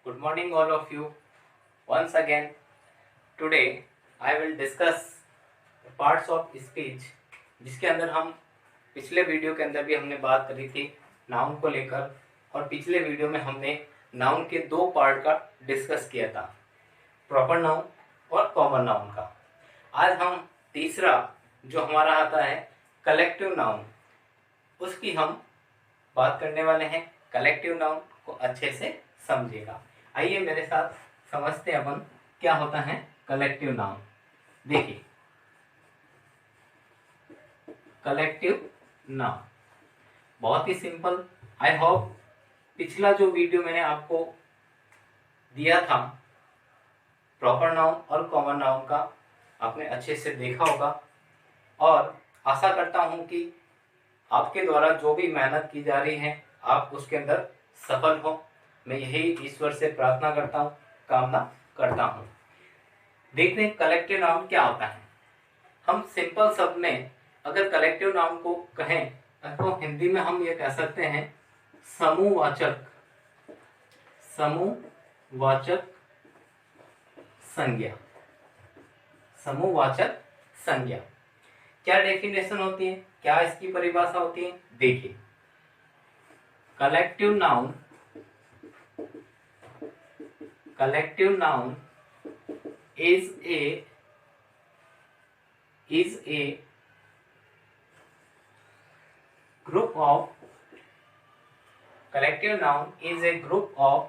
Good morning, all of you. Once again, today I will discuss parts of speech, जिसके अंदर हम पिछले video के अंदर भी हमने बात करी थी नाउन को लेकर, और पिछले वीडियो में हमने नाउन के दो पार्ट का डिस्कस किया था, प्रॉपर नाउन और कॉमन नाउन का। आज हम तीसरा जो हमारा आता है कलेक्टिव नाउन, उसकी हम बात करने वाले हैं। कलेक्टिव नाउन को अच्छे से समझिएगा। आइए मेरे साथ समझते हैं अपन क्या होता है कलेक्टिव नाउन। देखिए, कलेक्टिव नाउन बहुत ही सिंपल। आई होप पिछला जो वीडियो मैंने आपको दिया था प्रॉपर नाउन और कॉमन नाउन का, आपने अच्छे से देखा होगा, और आशा करता हूं कि आपके द्वारा जो भी मेहनत की जा रही है आप उसके अंदर सफल हो। मैं यही ईश्वर से प्रार्थना करता हूँ, कामना करता हूँ। देखते हैं कलेक्टिव नाउन क्या होता है। हम सिंपल शब्द में अगर कलेक्टिव नाउन को कहें तो हिंदी में हम ये कह सकते हैं समूहवाचक संज्ञा। समूहवाचक संज्ञा क्या डेफिनेशन होती है, क्या इसकी परिभाषा होती है? देखिए, collective noun is a group of collective noun is a group of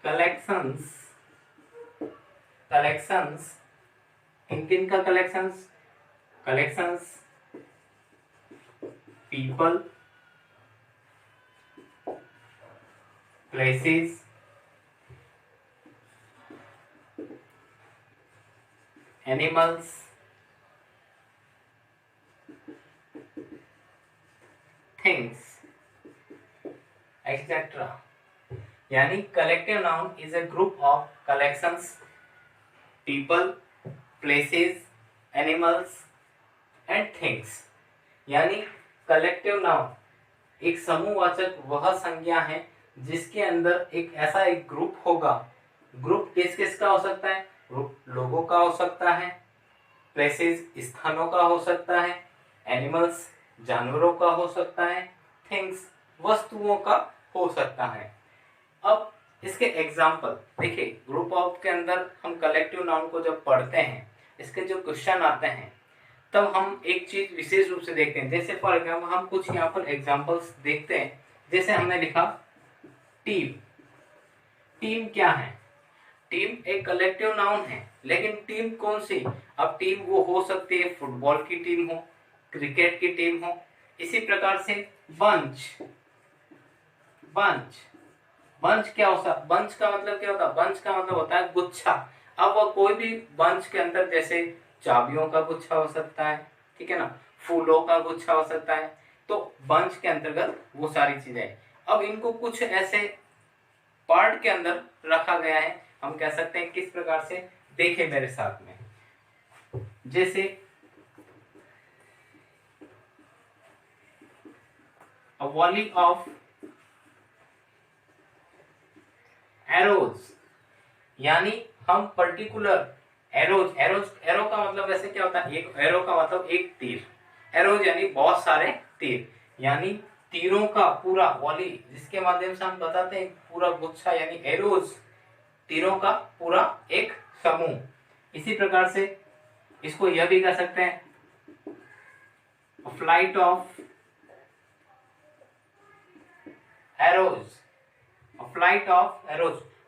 collections किन का collections people, places, animals, things, etc. यानी collective noun is a group of collections, people, places, animals and things. यानी collective noun एक समूहवाचक वह संज्ञा है जिसके अंदर एक ग्रुप होगा। ग्रुप किस किस का हो सकता है? ग्रुप लोगों का हो सकता है, प्लेसेस स्थानों का हो सकता है, एनिमल्स जानवरों का हो सकता है, थिंग्स वस्तुओं का हो सकता है। अब इसके एग्जाम्पल देखिए, ग्रुप ऑफ के अंदर हम कलेक्टिव नाउन को जब पढ़ते हैं, इसके जो क्वेश्चन आते हैं, तब हम एक चीज विशेष रूप से देखते हैं। जैसे फॉर एग्जाम्पल हम कुछ यहाँ पर एग्जाम्पल्स देखते हैं। जैसे हमने लिखा टीम। टीम क्या है? टीम एक कलेक्टिव नाउन है, लेकिन टीम कौन सी? अब टीम वो हो सकती है फुटबॉल की टीम हो, क्रिकेट की टीम हो। इसी प्रकार से बंच क्या होता है? बंच का मतलब क्या होता है? बंच का मतलब होता है गुच्छा। अब वो कोई भी बंच के अंदर जैसे चाबियों का गुच्छा हो सकता है, ठीक है ना, फूलों का गुच्छा हो सकता है, तो बंच के अंतर्गत वो सारी चीजें। अब इनको कुछ ऐसे पार्ट के अंदर रखा गया है, हम कह सकते हैं किस प्रकार से, देखें मेरे साथ में। जैसे a volley of arrows, यानी हम पर्टिकुलर एरो का मतलब वैसे क्या होता है? एक एरो का मतलब एक तीर। एरोज यानी बहुत सारे तीर, यानी तीरों का पूरा वॉली, जिसके माध्यम से हम बताते हैं पूरा गुच्छा, यानी एरोज तीरों का पूरा एक समूह। इसी प्रकार से इसको यह भी कह सकते हैं फ्लाइट ऑफ एरोज।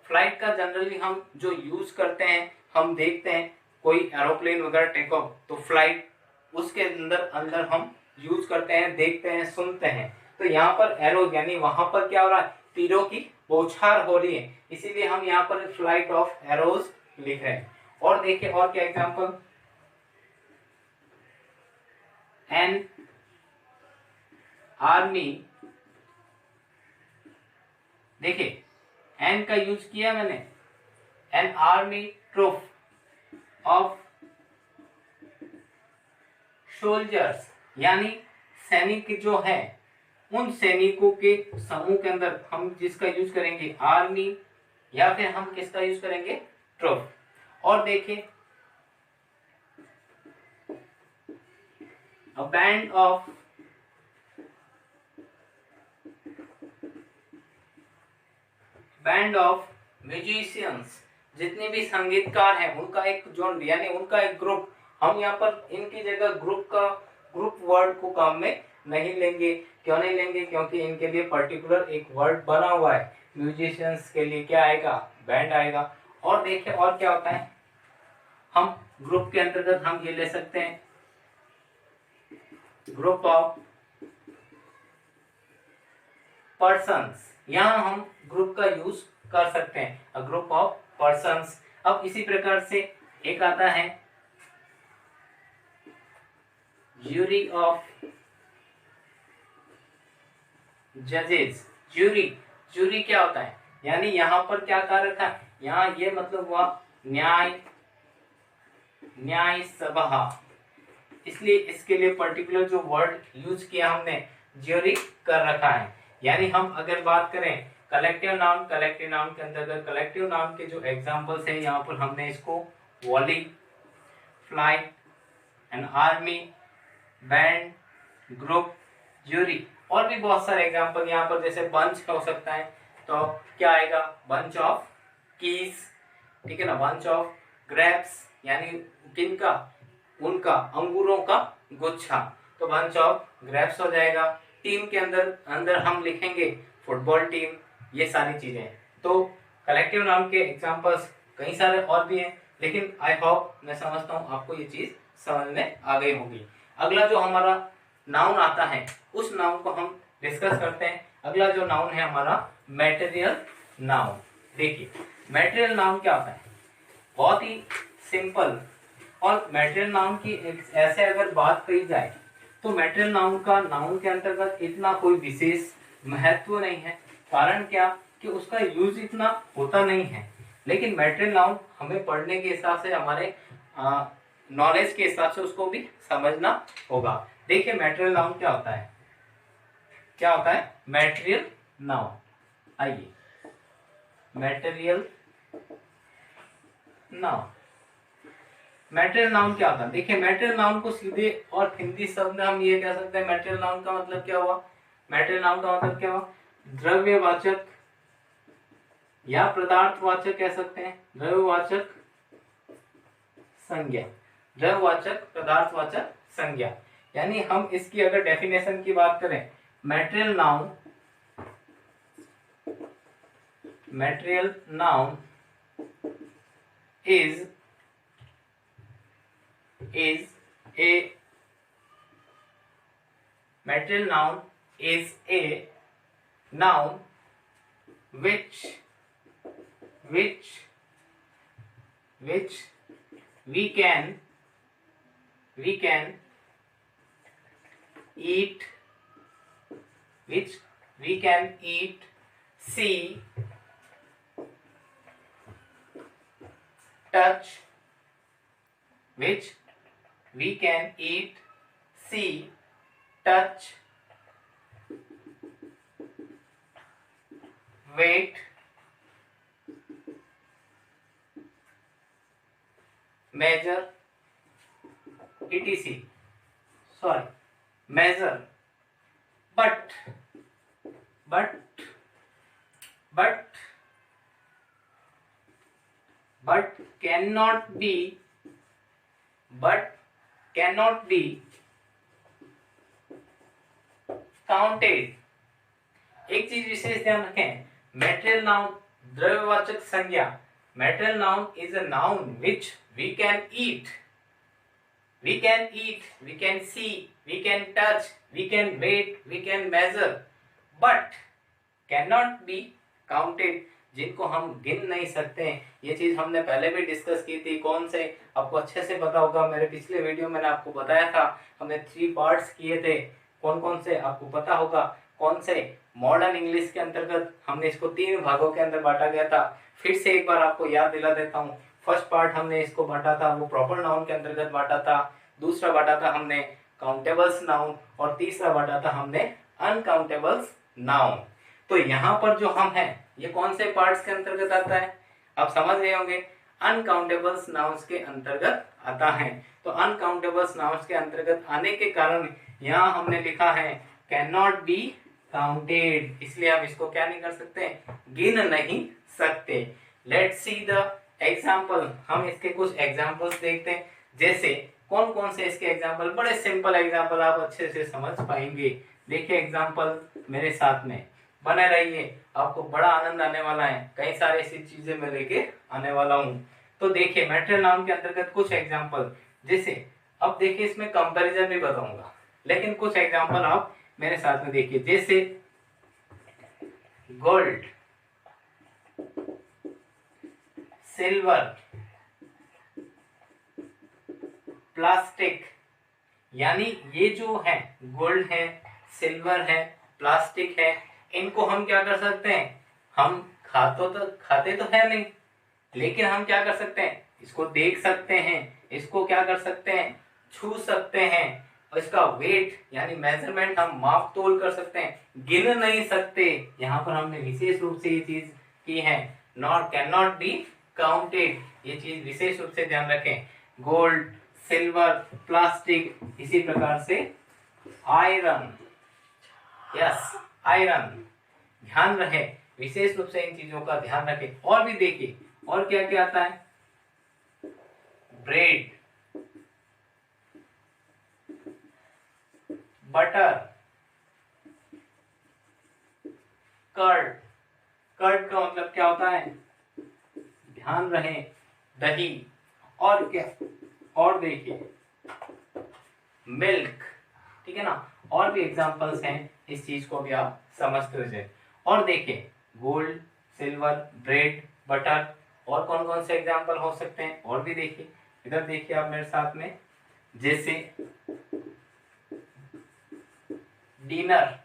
फ्लाइट का जनरली हम जो यूज करते हैं, हम देखते हैं कोई एरोप्लेन वगैरह टेक ऑफ, तो फ्लाइट उसके अंदर हम यूज करते हैं, देखते हैं, सुनते हैं। तो यहाँ पर एरोज यानी वहां पर क्या हो रहा है? तीरों की बौछार हो रही है, इसीलिए हम यहाँ पर फ्लाइट ऑफ एरोज लिख रहे हैं। और देखिए और क्या एग्जांपल, एन आर्मी। देखिए एन का यूज किया मैंने, an army troop of soldiers, यानी सैनिक जो है उन सैनिकों के समूह के अंदर हम जिसका यूज करेंगे आर्मी, या फिर हम किसका यूज करेंगे ट्रूप। और देखिए अ बैंड ऑफ म्यूजिशियंस, जितने भी संगीतकार हैं उनका एक जोन यानी उनका एक ग्रुप। हम यहाँ पर इनकी जगह ग्रुप वर्ड को काम में नहीं लेंगे। क्यों नहीं लेंगे? क्योंकि इनके लिए पर्टिकुलर एक वर्ड बना हुआ है। म्यूजिशियंस के लिए क्या आएगा? बैंड आएगा। और देखिए और क्या होता है, हम ग्रुप के अंतर्गत हम ये ले सकते हैं ग्रुप ऑफ पर्सन्स। यहाँ हम ग्रुप का यूज कर सकते हैं, अ ग्रुप ऑफ पर्सन्स। अब इसी प्रकार से एक आता है ज्यूरी ऑफ जजेस। ज्यूरी क्या होता है? यानी यहाँ पर क्या कह रखा है, यहाँ ये मतलब हुआ न्याय सभा, इसलिए इसके लिए पर्टिकुलर जो वर्ड यूज किया हमने ज्यूरी कर रखा है। यानी हम अगर बात करें कलेक्टिव नाउन के अंतर्गत कलेक्टिव नाउन के जो एग्जांपल्स हैं यहाँ पर हमने इसको volley, flight, an army, band, group, jury, और भी बहुत सारे एग्जांपल यहाँ पर जैसे बंच हो सकता है, तो क्या आएगा? बंच ऑफ कीज, ठीक है ना। बंच ऑफ ग्रेप्स यानी किनका? उनका अंगूरों का गुच्छा, तो बंच ऑफ ग्रेप्स हो जाएगा। टीम के अंदर हम लिखेंगे फुटबॉल टीम, ये सारी चीजें। तो कलेक्टिव नाउन के एग्जांपल्स कई सारे और भी हैं, लेकिन आई होप, मैं समझता हूँ आपको ये चीज समझ में आ गई होगी। अगला जो हमारा नाउन आता है उस नाउन को हम डिस्कस करते हैं। अगला जो नाउन है हमारा मैटेरियल नाउन। देखिए मैटेरियल नाउन क्या होता है? बहुत ही सिंपल। और मैटेरियल नाउन की ऐसे अगर बात कही जाए तो मैटेरियल नाउन का नाउन के अंतर्गत इतना कोई विशेष महत्व नहीं है। कारण क्या कि उसका यूज इतना होता नहीं है, लेकिन मैटेरियल नाउन हमें पढ़ने के हिसाब से, हमारे नॉलेज के हिसाब से उसको भी समझना होगा। देखिए मैटेरियल नाउन क्या होता है? क्या होता है मैटेरियल नाउन? आइए, मैटेरियल नाउन, मैटेरियल नाउन क्या होता है? देखिए मैटेरियल नाउन को सीधे और हिंदी शब्द में हम ये कह सकते हैं, मैटेरियल नाउन का मतलब क्या हुआ? मैटेरियल नाउन का मतलब क्या हुआ? द्रव्यवाचक या पदार्थवाचक कह सकते हैं। द्रव्यवाचक संज्ञा, द्रव्यवाचक पदार्थवाचक संज्ञा। यानी हम इसकी अगर डेफिनेशन की बात करें, material noun is a material noun is a noun which we can eat, see, touch, which we can eat, see, touch, weight, measure, etc. Sorry, measure, but cannot be counted। एक चीज विशेष ध्यान रखें, material noun द्रव्यवाचक संज्ञा। Material noun is a noun which we can eat, we can see, we can touch, we can weight, we can measure, but cannot be counted, जिनको हम गिन नहीं सकते। ये चीज हमने पहले भी डिस्कस की थी। कौन से? आपको अच्छे से पता होगा, मेरे पिछले वीडियो मैंने आपको बताया था। हमने 3 पार्ट्स किए थे। कौन कौन से आपको पता होगा? कौन से? मॉडर्न इंग्लिश के अंतर्गत हमने इसको 3 भागों के अंदर बांटा गया था। फिर से एक बार आपको याद दिला देता हूँ। फर्स्ट पार्ट हमने इसको बांटा था, वो प्रॉपर नाउन के अंतर्गत बांटा था। दूसरा बांटा था हमने काउंटेबल्स नाउन, और तीसरा बांटा था हमने अनकाउंटेबल्स नाउन। तो यहाँ पर जो हम हैं ये कौन से पार्ट्स के अंतर्गत आता है, आप समझ गए होंगे, अनकाउंटेबल्स नाउन्स के अंतर्गत आता है। तो अनकाउंटेबल्स नाउन्स के अंतर्गत आने के कारण यहाँ हमने लिखा है कैन नॉट बी काउंटेड, इसलिए हम इसको क्या नहीं कर सकते, गिन नहीं सकते। लेट्स सी द एग्जाम्पल, हम इसके कुछ एग्जाम्पल्स देखते हैं। जैसे कौन कौन से इसके एग्जाम्पल, बड़े सिंपल एग्जाम्पल, आप अच्छे से समझ पाएंगे। देखिए एग्जाम्पल मेरे साथ में, बने रहिए, आपको बड़ा आनंद आने वाला है, कई सारी ऐसी चीजें मैं लेके आने वाला हूँ। तो देखिए मैटेरियल नाउन के अंतर्गत कुछ एग्जाम्पल, जैसे अब देखिए इसमें कंपैरिजन भी बताऊंगा, लेकिन कुछ एग्जाम्पल आप मेरे साथ में देखिए। जैसे गोल्ड, सिल्वर, प्लास्टिक, यानी ये जो है गोल्ड है, सिल्वर है, प्लास्टिक है, इनको हम क्या कर सकते हैं, हम खाते तो है नहीं, लेकिन हम क्या कर सकते हैं, इसको देख सकते हैं, इसको क्या कर सकते हैं, छू सकते हैं, और इसका वेट यानी मेजरमेंट हम माप तोल कर सकते हैं, गिन नहीं सकते। यहाँ पर हमने विशेष रूप से ये चीज की है, not can not be counted, ये चीज विशेष रूप से ध्यान रखें। गोल्ड, सिल्वर, प्लास्टिक, इसी प्रकार से आयरन, यस आयरन, ध्यान रहे, विशेष रूप से इन चीजों का ध्यान रखें। और भी देखिए और क्या क्या आता है, ब्रेड, बटर, कर्ड, कर्ड का मतलब क्या होता है, ध्यान रहे, दही, और क्या, और देखिए मिल्क, ठीक है ना, और भी एग्जांपल्स हैं, इस चीज को भी आप समझते हुए। और देखिए गोल्ड, सिल्वर, ब्रेड, बटर, और कौन कौन से एग्जांपल हो सकते हैं, और भी देखिए, इधर देखिए आप मेरे साथ में, जैसे डिनर,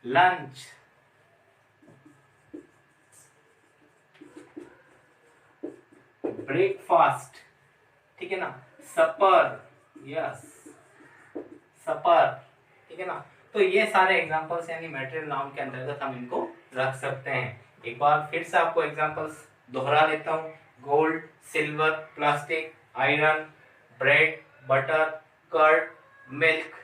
लंच, ब्रेकफास्ट, ठीक है ना, सपर, यस सपर, ठीक है ना। तो ये सारे एग्जांपल्स यानी मटेरियल नाउन के अंतर्गत हम इनको रख सकते हैं। एक बार फिर से आपको एग्जांपल्स दोहरा देता हूँ, gold, silver, plastic, iron, bread, butter, curd, milk,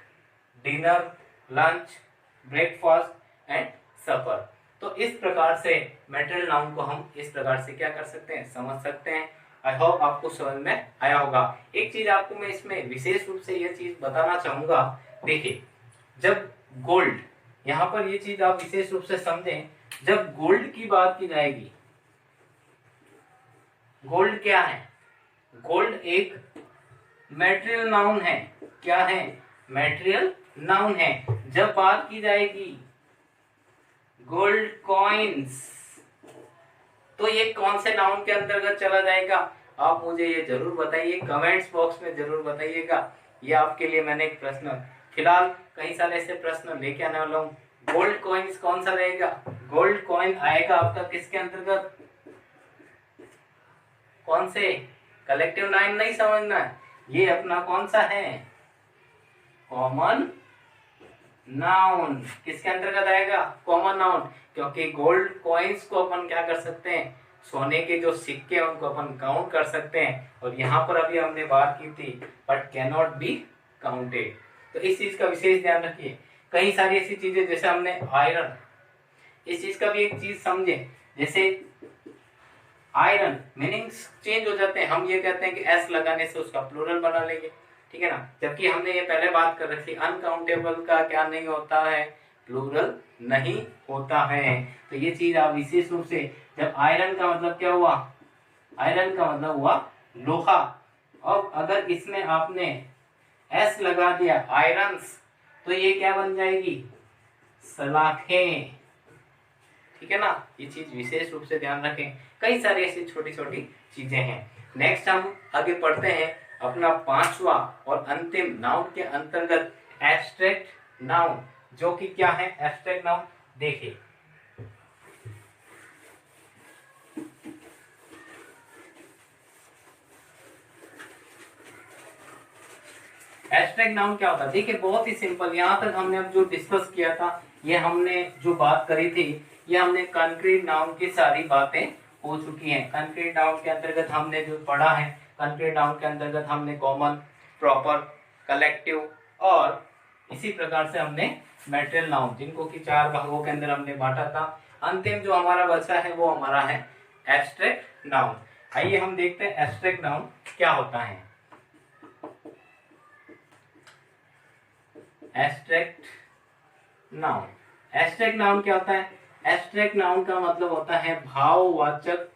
dinner, lunch, breakfast and supper. तो इस प्रकार से मटेरियल नाउन को हम इस प्रकार से क्या कर सकते हैं, समझ सकते हैं। आई होप आपको समझ में आया होगा। एक चीज आपको मैं इसमें विशेष रूप से यह चीज बताना चाहूंगा, देखिए जब गोल्ड, यहाँ पर ये चीज आप विशेष रूप से समझें, जब गोल्ड की बात की जाएगी, गोल्ड क्या है, गोल्ड एक मटेरियल नाउन है, क्या है, मटेरियल नाउन है। जब बात की जाएगी गोल्ड कॉइन्स, तो ये कौन से नाउन के अंतर्गत चला जाएगा, आप मुझे ये जरूर बताइए, कमेंट्स बॉक्स में जरूर बताइएगा। ये आपके लिए मैंने एक प्रश्न, फिलहाल कई सारे ऐसे प्रश्न लेके आने वाला हूँ। गोल्ड कॉइन्स कौन सा रहेगा, गोल्ड कॉइन आएगा आपका किसके अंतर्गत, कौन से, कलेक्टिव नाउन नहीं समझना, ये अपना कौन सा है, कॉमन नाउन, किसके अंतर्गत आएगा, कॉमन नाउन, क्योंकि गोल्ड कॉइन्स को अपन क्या कर सकते हैं, सोने के जो सिक्के हैं उनको अपन काउंट कर सकते हैं, और यहाँ पर अभी हमने बात की थी but can not be counted. तो इस चीज का विशेष ध्यान रखिए। कई सारी ऐसी चीजें, जैसे हमने आयरन, इस चीज का भी एक चीज समझे, जैसे आयरन मीनिंग्स चेंज हो जाते हैं, हम ये कहते हैं कि एस लगाने से उसका प्लूरल बना लेंगे, ठीक है ना, जबकि हमने ये पहले बात कर रखी अनकाउंटेबल का क्या नहीं होता है, प्लूरल नहीं होता है। तो ये चीज आप विशेष रूप से, जब आयरन का मतलब क्या हुआ, आयरन का मतलब हुआ लोहा, अब अगर इसमें आपने एस लगा दिया आयरन्स, तो ये क्या बन जाएगी, सलाखें, ठीक है ना। ये चीज विशेष रूप से ध्यान रखें, कई सारी ऐसी छोटी छोटी चीजें हैं। नेक्स्ट हम आगे पढ़ते हैं अपना पांचवा और अंतिम नाउन के अंतर्गत एब्स्ट्रैक्ट नाउन, जो कि क्या है एब्स्ट्रैक्ट नाउन, देखिए एब्स्ट्रैक्ट नाउन क्या होता है? देखिए बहुत ही सिंपल, यहाँ तक हमने अब जो डिस्कस किया था, ये हमने जो बात करी थी, ये हमने कंक्रीट नाउन की सारी बातें हो चुकी हैं। कंक्रीट नाउन के अंतर्गत हमने जो पढ़ा है, कंक्रीट नाउन के अंतर्गत हमने कॉमन, प्रॉपर, कलेक्टिव और इसी प्रकार से हमने मैटेरियल नाउन, जिनको कि 4 भागों के अंदर हमने बांटा था। अंतिम जो हमारा बचा है वो हमारा है एब्स्ट्रैक्ट नाउन। आइए हम देखते हैं एब्स्ट्रैक्ट नाउन क्या होता है। एब्स्ट्रैक्ट नाउन, एब्स्ट्रैक्ट नाउन क्या होता है? एब्स्ट्रैक्ट नाउन का मतलब होता है भाववाचक,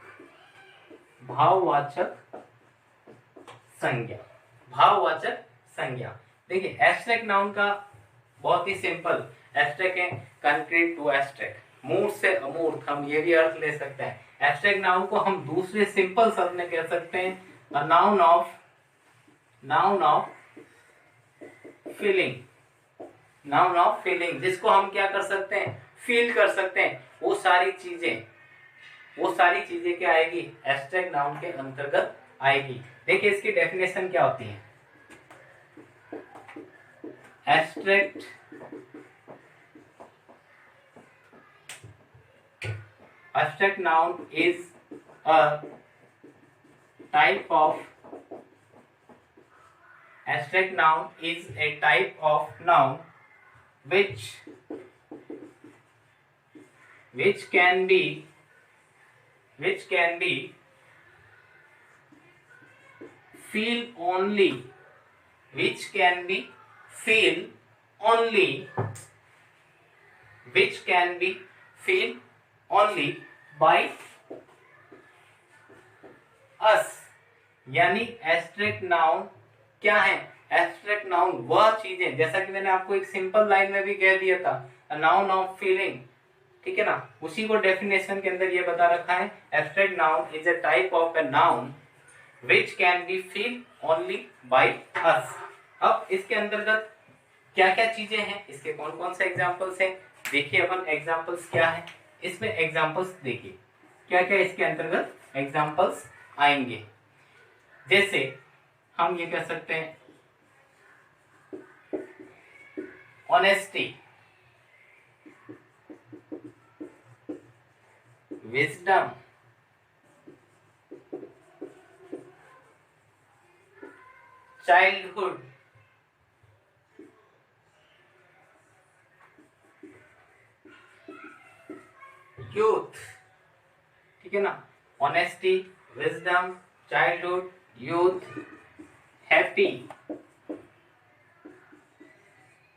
भाववाचक संज्ञा, भाववाचक संज्ञा। देखिए एब्स्ट्रैक्ट नाउन का बहुत ही सिंपल, एब्स्ट्रैक्ट है कंक्रीट टू एब्स्ट्रैक्ट, मूर्त से अमूर्त, हम ये भी अर्थ ले सकते हैं। एब्स्ट्रैक्ट नाउन को हम दूसरे सिंपल शब्द में कह सकते हैं a noun of feeling, noun of feeling, जिसको हम क्या कर सकते हैं? फील कर सकते हैं। वो सारी चीजें क्या आएगी? एब्स्ट्रैक्ट नाउन के अंतर्गत आएगी। देखिए इसकी डेफिनेशन क्या होती है? Abstract noun is a type of abstract noun is a type of noun which can be feel only by us। यानी एब्स्ट्रैक्ट नाउन क्या है? एब्स्ट्रैक्ट नाउन वह चीजें, जैसा कि मैंने आपको एक सिंपल लाइन में भी कह दिया था, अ नाउन ऑफ फीलिंग, ठीक है ना, उसी को डेफिनेशन के अंदर ये बता रखा है। Abstract noun is a type of a noun which can be feel only by us. अब इसके अंतर्गत क्या क्या चीजें हैं, इसके कौन कौन से एग्जाम्पल्स हैं, देखिए अपन एग्जाम्पल्स क्या है इसमें। एग्जाम्पल्स देखिए क्या क्या इसके अंतर्गत एग्जाम्पल्स आएंगे। जैसे हम ये कह सकते हैं ऑनेस्टी, विजडम, चाइल्डहुड, यूथ, ठीक है ना, honesty, wisdom, childhood, youth, happy,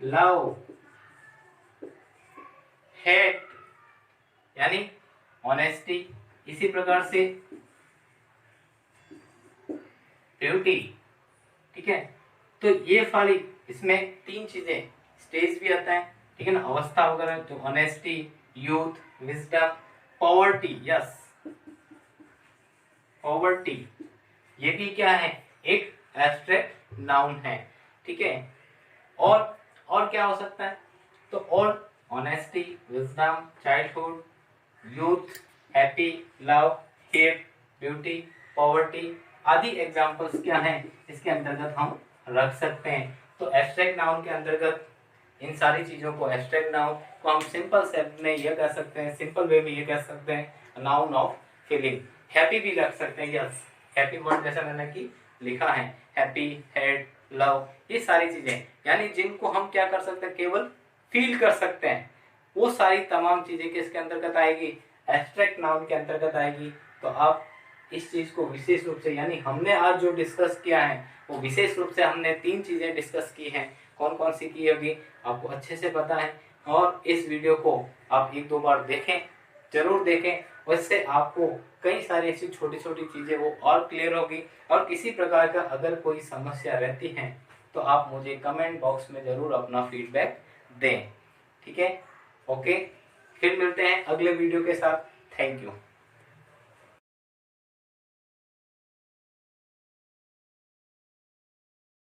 love, hate, यानी ऑनेस्टी, इसी प्रकार से ब्यूटी, ठीक है। तो ये सारी इसमें 3 चीजें, स्टेज भी आता है, ठीक है ना, अवस्था वगैरह, तो honesty, youth, wisdom, poverty, yes poverty, ये भी क्या है? एक एब्स्ट्रैक्ट नाउन है, ठीक है। और क्या हो सकता है? तो और honesty, wisdom, childhood, youth, happy, love, hate, beauty, poverty आदि एग्जाम्पल्स क्या हैं इसके अंतर्गत हम रख सकते हैं। तो एब्स्ट्रैक्ट नाउन के अंतर्गत इन सारी चीजों को, एब्स्ट्रैक्ट नाउन को हम सिंपल शब्द में ये कह सकते हैं, सिंपल वे में ये कह सकते हैं नाउन ऑफ फीलिंग। हैप्पी भी रख सकते हैं, यस हैप्पी वर्ड जैसा मैंने कि लिखा है, हैप्पी, हेड, लव, ये सारी चीजें, यानी जिनको हम क्या कर सकते हैं? केवल फील कर सकते हैं, वो सारी तमाम चीजें किसके अंतर्गत आएगी? एब्स्ट्रैक्ट नाउन के अंतर्गत आएगी। तो आप इस चीज को विशेष रूप से, यानी हमने आज जो डिस्कस किया है वो विशेष रूप से हमने 3 चीजें डिस्कस की हैं। कौन कौन सी की होगी आपको अच्छे से पता है, और इस वीडियो को आप 1-2 बार देखें, जरूर देखें, उससे आपको कई सारी ऐसी छोटी छोटी चीजें वो और क्लियर होगी। और किसी प्रकार का अगर कोई समस्या रहती है तो आप मुझे कमेंट बॉक्स में जरूर अपना फीडबैक दें, ठीक है। ओके, फिर मिलते हैं अगले वीडियो के साथ। Thank you.